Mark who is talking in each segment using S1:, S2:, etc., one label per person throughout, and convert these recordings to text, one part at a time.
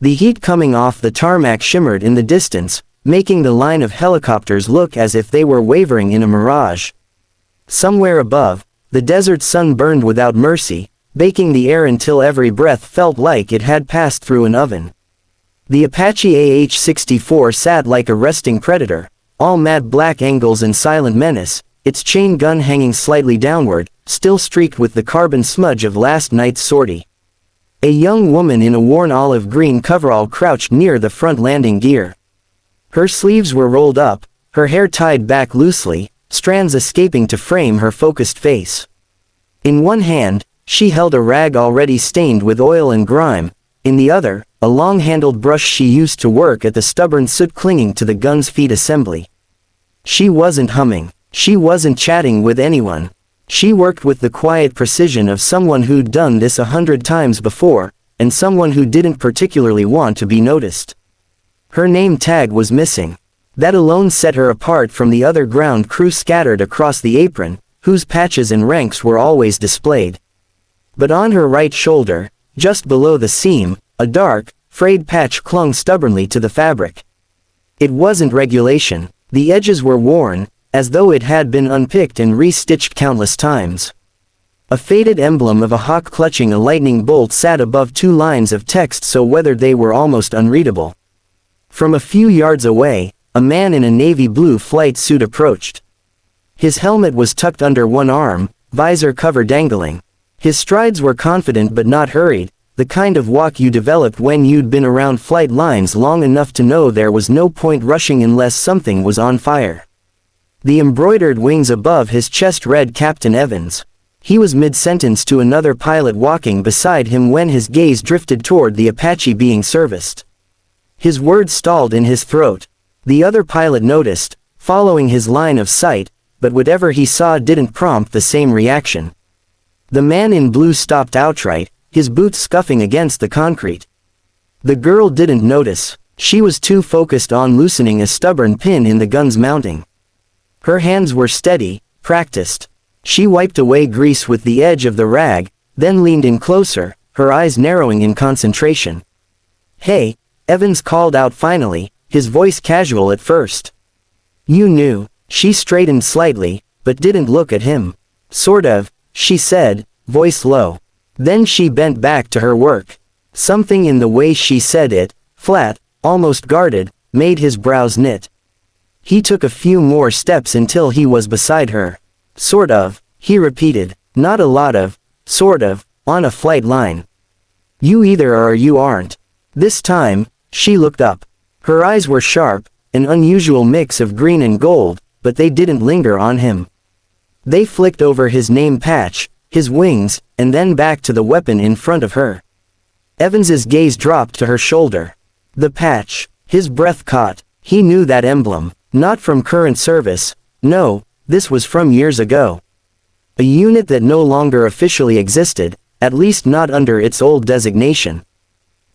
S1: The heat coming off the tarmac shimmered in the distance, making the line of helicopters look as if they were wavering in a mirage. Somewhere above, the desert sun burned without mercy, baking the air until every breath felt like it had passed through an oven. The Apache AH-64 sat like a resting predator, all matte black angles and silent menace, its chain gun hanging slightly downward, still streaked with the carbon smudge of last night's sortie. A young woman in a worn olive green coverall crouched near the front landing gear. Her sleeves were rolled up, her hair tied back loosely, strands escaping to frame her focused face. In one hand, she held a rag already stained with oil and grime, in the other, a long-handled brush she used to work at the stubborn soot clinging to the gun's feet assembly. She wasn't humming. She wasn't chatting with anyone. She worked with the quiet precision of someone who'd done this 100 times before, and someone who didn't particularly want to be noticed. Her name tag was missing. That alone set her apart from the other ground crew scattered across the apron, whose patches and ranks were always displayed. But on her right shoulder, just below the seam, a dark, frayed patch clung stubbornly to the fabric. It wasn't regulation. The edges were worn, as though it had been unpicked and re-stitched countless times. A faded emblem of a hawk clutching a lightning bolt sat above two lines of text so weathered they were almost unreadable. From a few yards away, a man in a navy blue flight suit approached. His helmet was tucked under one arm, visor cover dangling. His strides were confident but not hurried, the kind of walk you developed when you'd been around flight lines long enough to know there was no point rushing unless something was on fire. The embroidered wings above his chest read Captain Evans. He was mid-sentence to another pilot walking beside him when his gaze drifted toward the Apache being serviced. His words stalled in his throat. The other pilot noticed, following his line of sight, but whatever he saw didn't prompt the same reaction. The man in blue stopped outright, his boots scuffing against the concrete. The girl didn't notice. She was too focused on loosening a stubborn pin in the gun's mounting. Her hands were steady, practiced. She wiped away grease with the edge of the rag, then leaned in closer, her eyes narrowing in concentration. "Hey," Evans called out finally, his voice casual at first. "You knew." She straightened slightly, but didn't look at him. "Sort of," she said, voice low. Then she bent back to her work. Something in the way she said it, flat, almost guarded, made his brows knit. He took a few more steps until he was beside her. "Sort of," he repeated, "not a lot of, sort of, on a flight line. You either are or you aren't." This time, she looked up. Her eyes were sharp, an unusual mix of green and gold, but they didn't linger on him. They flicked over his name patch, his wings, and then back to the weapon in front of her. Evans's gaze dropped to her shoulder. The patch. His breath caught. He knew that emblem. Not from current service. No, this was from years ago. A unit that no longer officially existed, at least not under its old designation.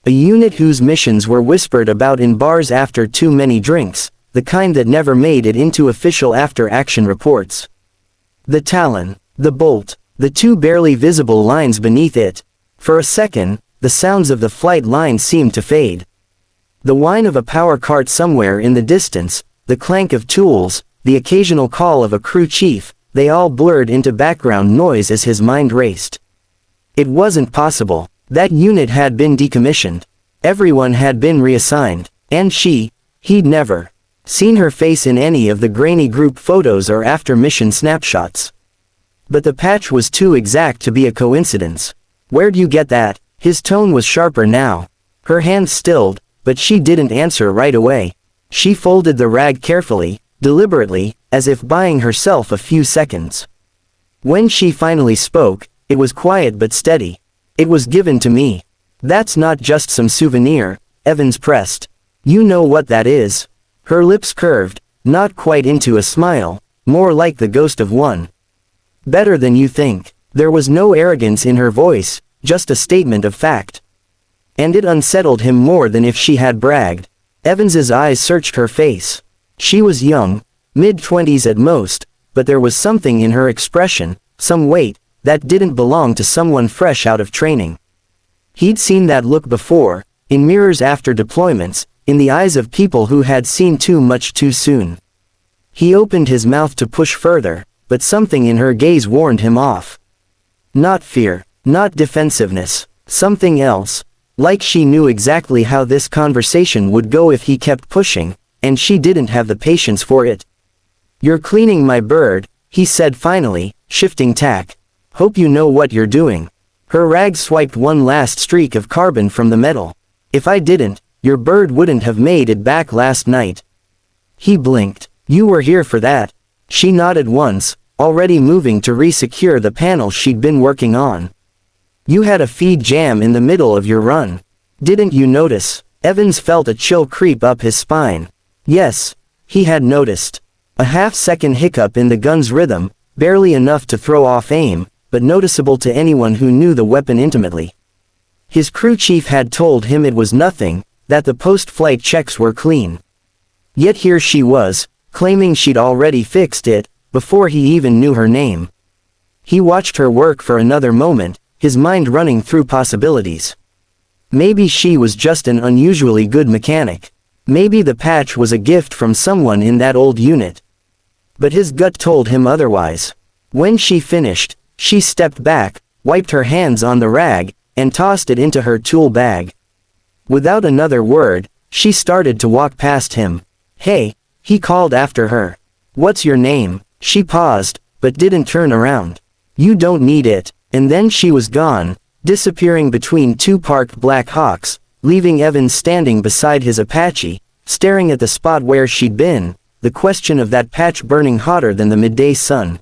S1: A unit whose missions were whispered about in bars after too many drinks, the kind that never made it into official after-action reports. The Talon. The Bolt. The two barely visible lines beneath it. For a second, the sounds of the flight line seemed to fade. The whine of a power cart somewhere in the distance, the clank of tools, the occasional call of a crew chief, they all blurred into background noise as his mind raced. It wasn't possible. That unit had been decommissioned. Everyone had been reassigned. And he'd never seen her face in any of the grainy group photos or after-mission snapshots. But the patch was too exact to be a coincidence. "Where'd you get that?" His tone was sharper now. Her hand stilled, but she didn't answer right away. She folded the rag carefully, deliberately, as if buying herself a few seconds. When she finally spoke, it was quiet but steady. "It was given to me." "That's not just some souvenir," Evans pressed. "You know what that is." Her lips curved, not quite into a smile, more like the ghost of one. "Better than you think." There was no arrogance in her voice, just a statement of fact. And it unsettled him more than if she had bragged. Evans's eyes searched her face. She was young, mid-20s at most, but there was something in her expression, some weight, that didn't belong to someone fresh out of training. He'd seen that look before, in mirrors after deployments, in the eyes of people who had seen too much too soon. He opened his mouth to push further, but something in her gaze warned him off. Not fear, not defensiveness, something else, like she knew exactly how this conversation would go if he kept pushing, and she didn't have the patience for it. "You're cleaning my bird," he said finally, shifting tack. "Hope you know what you're doing." Her rag swiped one last streak of carbon from the metal. "If I didn't, your bird wouldn't have made it back last night." He blinked. "You were here for that." She nodded once, already moving to re-secure the panel she'd been working on. "You had a feed jam in the middle of your run. Didn't you notice?" Evans felt a chill creep up his spine. Yes, he had noticed. A half-second hiccup in the gun's rhythm, barely enough to throw off aim, but noticeable to anyone who knew the weapon intimately. His crew chief had told him it was nothing, that the post-flight checks were clean. Yet here she was, claiming she'd already fixed it, before he even knew her name. He watched her work for another moment, his mind running through possibilities. Maybe she was just an unusually good mechanic. Maybe the patch was a gift from someone in that old unit. But his gut told him otherwise. When she finished, she stepped back, wiped her hands on the rag, and tossed it into her tool bag. Without another word, she started to walk past him. "Hey," he called after her. "What's your name?" She paused, but didn't turn around. "You don't need it." And then she was gone, disappearing between two parked Black Hawks, leaving Evans standing beside his Apache, staring at the spot where she'd been, the question of that patch burning hotter than the midday sun.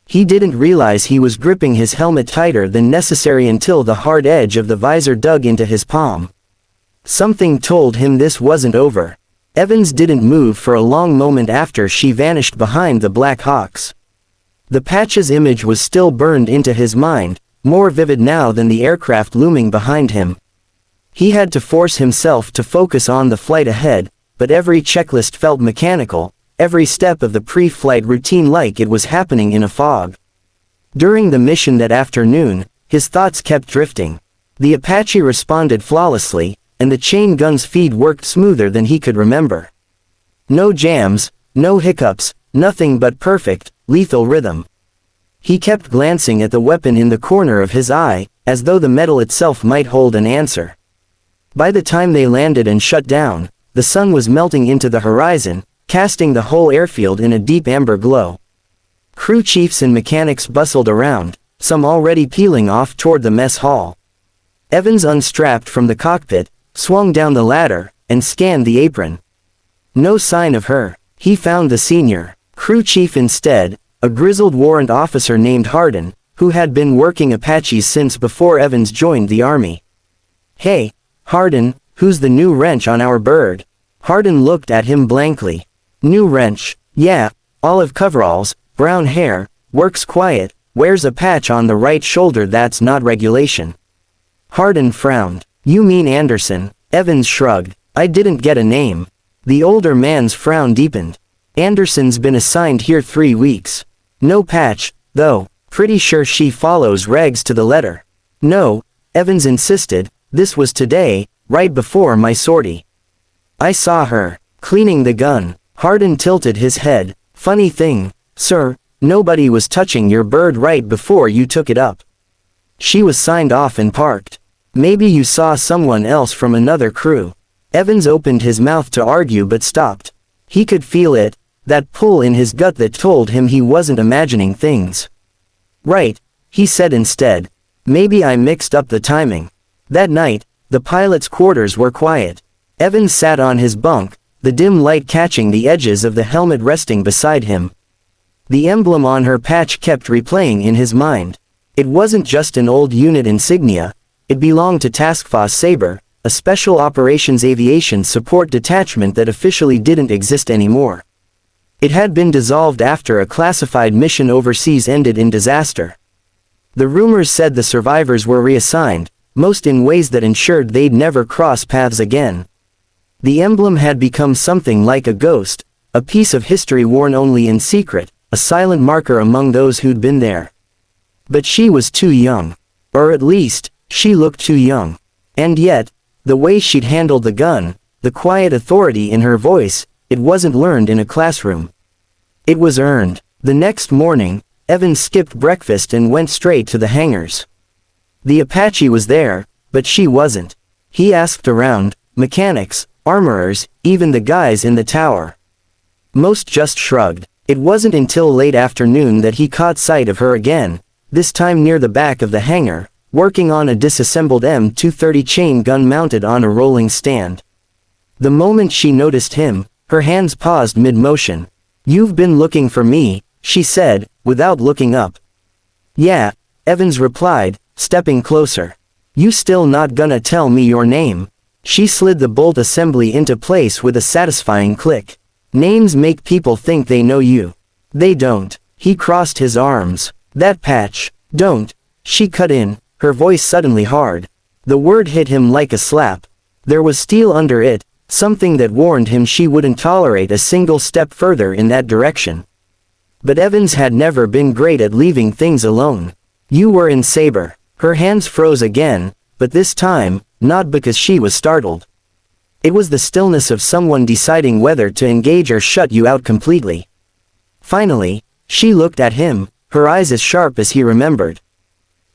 S1: He didn't realize he was gripping his helmet tighter than necessary until the hard edge of the visor dug into his palm. Something told him this wasn't over. Evans didn't move for a long moment after she vanished behind the Black Hawks. The patch's image was still burned into his mind, more vivid now than the aircraft looming behind him. He had to force himself to focus on the flight ahead, but every checklist felt mechanical, every step of the pre-flight routine like it was happening in a fog. During the mission that afternoon, his thoughts kept drifting. The Apache responded flawlessly, and the Chaingun's feed worked smoother than he could remember. No jams, no hiccups, nothing but perfect, lethal rhythm. He kept glancing at the weapon in the corner of his eye, as though the metal itself might hold an answer. By the time they landed and shut down, the sun was melting into the horizon, casting the whole airfield in a deep amber glow. Crew chiefs and mechanics bustled around, some already peeling off toward the mess hall. Evans unstrapped from the cockpit, swung down the ladder, and scanned the apron. No sign of her. He found the senior crew chief instead, a grizzled warrant officer named Hardin, who had been working Apaches since before Evans joined the army. "Hey, Hardin, who's the new wrench on our bird?" Hardin looked at him blankly. "New wrench? Yeah, olive coveralls, brown hair, works quiet, wears a patch on the right shoulder. That's not regulation." Hardin frowned. "You mean Anderson?" Evans shrugged. "I didn't get a name." The older man's frown deepened. "Anderson's been assigned here 3 weeks. No patch, though. Pretty sure she follows regs to the letter." "No," Evans insisted, "this was today, right before my sortie. I saw her cleaning the gun." Hardin tilted his head. "Funny thing, sir, nobody was touching your bird right before you took it up. She was signed off and parked. Maybe you saw someone else from another crew." Evans opened his mouth to argue but stopped. He could feel it, that pull in his gut that told him he wasn't imagining things. "Right," he said instead. "Maybe I mixed up the timing." That night, the pilot's quarters were quiet. Evans sat on his bunk, the dim light catching the edges of the helmet resting beside him. The emblem on her patch kept replaying in his mind. It wasn't just an old unit insignia, it belonged to Task Force Sabre, a special operations aviation support detachment that officially didn't exist anymore. It had been dissolved after a classified mission overseas ended in disaster. The rumors said the survivors were reassigned, most in ways that ensured they'd never cross paths again. The emblem had become something like a ghost, a piece of history worn only in secret, a silent marker among those who'd been there. But she was too young. Or at least, she looked too young. And yet, The way she'd handled the gun, the quiet authority in her voice, it wasn't learned in a classroom. It was earned. The next morning, Evan skipped breakfast and went straight to the hangars. The Apache was there, but she wasn't. He asked around, mechanics, armorers, even the guys in the tower. Most just shrugged. It wasn't until late afternoon that he caught sight of her again, this time near the back of the hangar, working on a disassembled M230 chain gun mounted on a rolling stand. The moment she noticed him, her hands paused mid-motion. "You've been looking for me," she said, without looking up. "Yeah," Evans replied, stepping closer. "You still not gonna tell me your name?" She slid the bolt assembly into place with a satisfying click. "Names make people think they know you. They don't." He crossed his arms. "That patch, don't." She cut in, her voice suddenly hard. The word hit him like a slap. There was steel under it, something that warned him she wouldn't tolerate a single step further in that direction. But Evans had never been great at leaving things alone. "You were in Saber." Her hands froze again, but this time, not because she was startled. It was the stillness of someone deciding whether to engage or shut you out completely. Finally, she looked at him, her eyes as sharp as he remembered.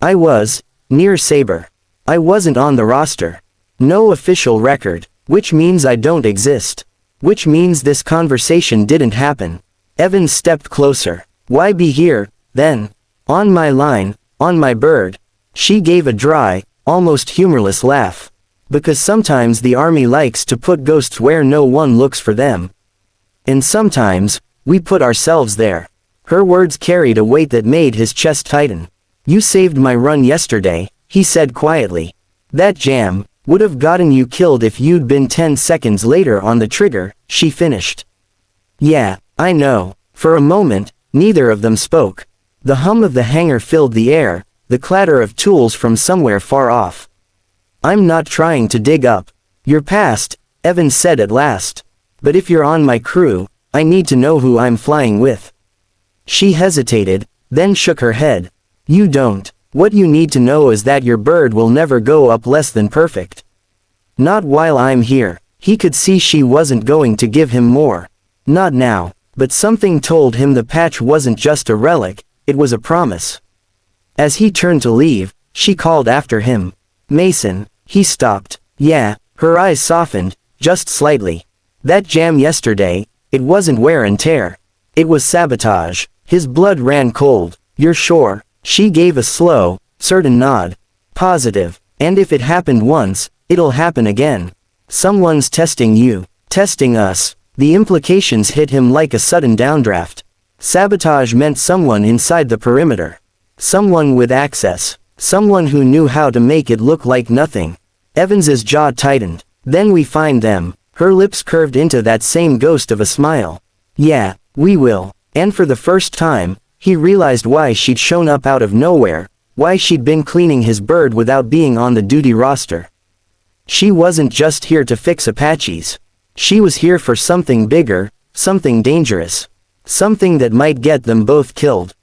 S1: "I was near Saber. I wasn't on the roster. No official record, which means I don't exist. Which means this conversation didn't happen." Evans stepped closer. "Why be here, then? On my line, on my bird." She gave a dry, almost humorless laugh. "Because sometimes the army likes to put ghosts where no one looks for them. And sometimes, we put ourselves there." Her words carried a weight that made his chest tighten. "You saved my run yesterday," he said quietly. "That jam would have gotten you killed if you'd been 10 seconds later on the trigger," she finished. "Yeah, I know." For a moment, neither of them spoke. The hum of the hangar filled the air, the clatter of tools from somewhere far off. "I'm not trying to dig up your past," Evans said at last. "But if you're on my crew, I need to know who I'm flying with." She hesitated, then shook her head. "You don't. What you need to know is that your bird will never go up less than perfect. Not while I'm here." He could see she wasn't going to give him more. Not now. But something told him the patch wasn't just a relic, it was a promise. As he turned to leave, she called after him. "Mason." He stopped. "Yeah." Her eyes softened, just slightly. "That jam yesterday, it wasn't wear and tear. It was sabotage." His blood ran cold. "You're sure?" She gave a slow, certain nod. "Positive. And if it happened once, it'll happen again. Someone's testing you. Testing us." The implications hit him like a sudden downdraft. Sabotage meant someone inside the perimeter. Someone with access. Someone who knew how to make it look like nothing. Evans's jaw tightened. "Then we find them." Her lips curved into that same ghost of a smile. "Yeah, we will." And for the first time, he realized why she'd shown up out of nowhere, why she'd been cleaning his bird without being on the duty roster. She wasn't just here to fix Apaches. She was here for something bigger, something dangerous. Something that might get them both killed.